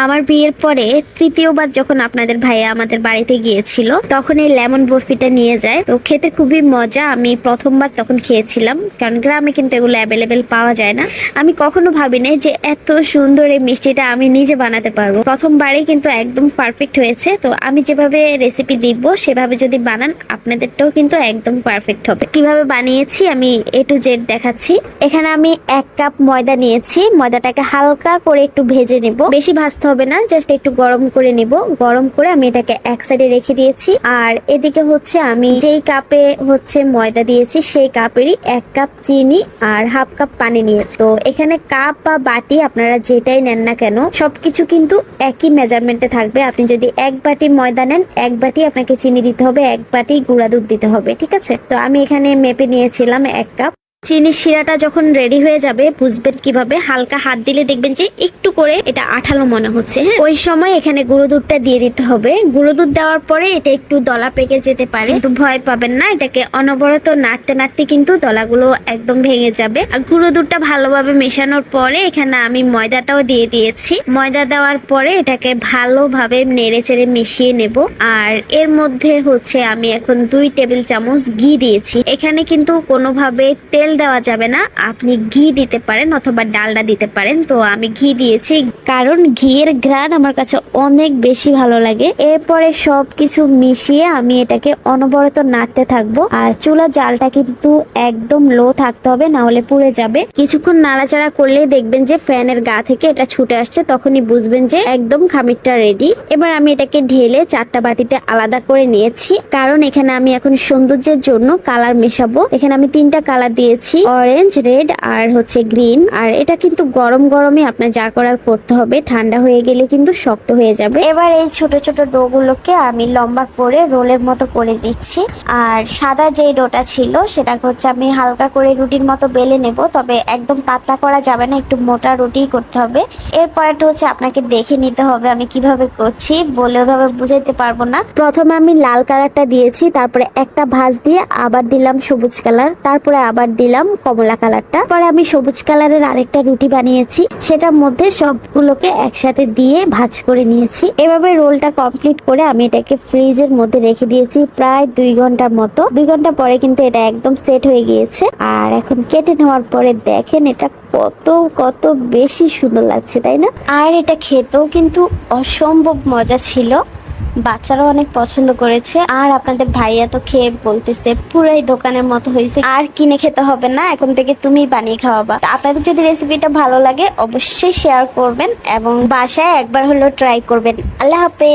আমার বিয়ের পরে তৃতীয়বার যখন আপনাদের ভাইয়া আমাদের বাড়িতে গিয়েছিল তখন এই লেমন বরফিটা নিয়ে যায়। তো খেতে খুবই মজা। আমি প্রথমবার তখন খেয়েছিলাম, কারণ গ্রামে কিন্তু এগুলো অ্যাভেলেবেল পাওয়া যায় না। আমি কখনো ভাবিনি যে এত সুন্দর এই মিষ্টিটা আমি নিজে বানাতে পারবো। প্রথমবারে কিন্তু একদম পারফেক্ট হয়েছে। তো আমি যেভাবে রেসিপি দিব সেভাবে যদি বানান আপনাদেরটাও কিন্তু একদম পারফেক্ট হবে। কিভাবে বানিয়েছি আমি A to Z দেখাচ্ছি। এখানে আমি 1 কাপ ময়দা নিয়েছি। ময়দাটাকে হালকা করে একটু ভেজে নেব, বেশি ভাজতে হবে না, জাস্ট একটু গরম করে নেব। গরম করে আমি এটাকে এক সাইডে রেখে দিয়েছি। আর এদিকে হচ্ছে আমি যেই কাপে হচ্ছে ময়দা দিয়েছি সেই কাপেরই 1 কাপ চিনি আর হাফ কাপ পানি নিয়েছি। তো এখানে কাপ বা বাটি আপনারা যেটাই নেন না কেন সবকিছু কিন্তু একই মেজারমেন্টে থাকবে। আপনি যদি 1 বাটি ময়দা নেন 1 বাটি আপনাকে চিনি দিতে হবে, 1 বাটি গুঁড়া দুধ দিতে হবে, ঠিক আছে? তো আমি এখানে মেপে নিয়েছিলাম 1 কাপ। চিনির শিরাটা যখন রেডি হয়ে যাবে বুঝবেন কিভাবে, হালকা হাত দিলে দেখবেন যে একটু করে এটা আঠালো মনে হচ্ছে। হ্যাঁ, ওই সময় এখানে গুঁড়ো দুধটা দিয়ে দিতে হবে। গুঁড়ো দুধ দেওয়ার পরে এটা একটু দলা পেকে যেতে পারে, কিন্তু ভয় পাবেন না। এটাকে অনবরত নাড়তে নাড়তে কিন্তু দলাগুলো একদম ভেঙে যাবে। আর গুঁড়ো দুধটা ভালোভাবে মেশানোর পরে এখানে আমি ময়দাটাও দিয়ে দিয়েছি। ময়দা দেওয়ার পরে এটাকে ভালোভাবে নেড়ে চেড়ে মিশিয়ে নেব। আর এর মধ্যে হচ্ছে আমি এখন 2 টেবিল চামচ ঘি দিয়েছি। এখানে কিন্তু কোনোভাবে তেল দেওয়া যাবে না, আপনি ঘি দিতে পারেন অথবা ডালডা দিতে পারেন। তো আমি ঘি দিয়েছি কারণ ঘিয়ের ঘ্রাণ আমার কাছে অনেক বেশি ভালো লাগে। এরপরে সবকিছু মিশিয়ে আমি এটাকে অনবরত নাড়তে থাকবো। আর চুলার জালটা কিন্তু একদম লো থাকতে হবে, না হলে পুড়ে যাবে। কিছুক্ষণ নাড়াচাড়া করলে দেখবেন যে ফ্যানের গা থেকে এটা ছুটে আসছে, তখনই বুঝবেন যে একদম খামিরটা রেডি। এবার আমি এটাকে ঢেলে 4টা বাটিতে আলাদা করে নিয়েছি, কারণ এখানে আমি এখন সৌন্দর্যের জন্য কালার মেশাবো। এখানে আমি 3টা কালার দিয়েছি, অরেঞ্জ, রেড আর হচ্ছে গ্রিন। আর এটা কিন্তু গরম গরমে আপনার যা করার করতে হবে, ঠান্ডা হয়ে গেলে কিন্তু শক্ত হয়ে যাবে। এবার এই ছোট ছোট ডো গুলোকে আমি লম্বা করে রোলের মতো করে দিচ্ছি। আর সাদা যেই ডোটা ছিল সেটা হচ্ছে আমি হালকা করে রুটির মতো বেলে নেব, তবে একদম পাতলা করা যাবে না, একটু মোটা রুটি করতে হবে। এরপরটা হচ্ছে আপনাকে দেখে নিতে হবে আমি কিভাবে করছি, বলে ওভাবে বুঝাইতে পারবো না। প্রথমে আমি লাল কালারটা দিয়েছি, তারপরে একটা ভাঁজ দিয়ে আবার দিলাম সবুজ কালার, তারপরে আবার দিলাম কমলা কালারটা। পরে আমি সবুজ কালারের আরেকটা রুটি বানিয়েছি, সেটার মধ্যে সবগুলোকে একসাথে দিয়ে ভাঁজ করে নিয়েছি। এভাবে রোলটা কমপ্লিট করে আমি এটাকে ফ্রিজের মধ্যে রেখে দিয়েছি প্রায় 2 ঘন্টার মতো। 2 ঘন্টা পরে কিন্তু এটা একদম সেট হয়ে গিয়েছে। আর এখন কেটে নেওয়ার পরে দেখেন এটা কত কত বেশি সুন্দর লাগছে, তাই না? আর এটা খেতেও কিন্তু অসম্ভব মজা ছিল, বাচ্চারাও অনেক পছন্দ করেছে। আর আপনাদের ভাইয়া তো খেয়ে বলতেছে পুরাই দোকানের মতো হয়েছে, আর কিনে খেতে হবে না, এখন থেকে তুমি বানিয়ে খাওয়াবা। আপনাদের যদি রেসিপিটা ভালো লাগে অবশ্যই শেয়ার করবেন এবং বাসায় একবার হলেও ট্রাই করবেন। আল্লাহ হাফেজ।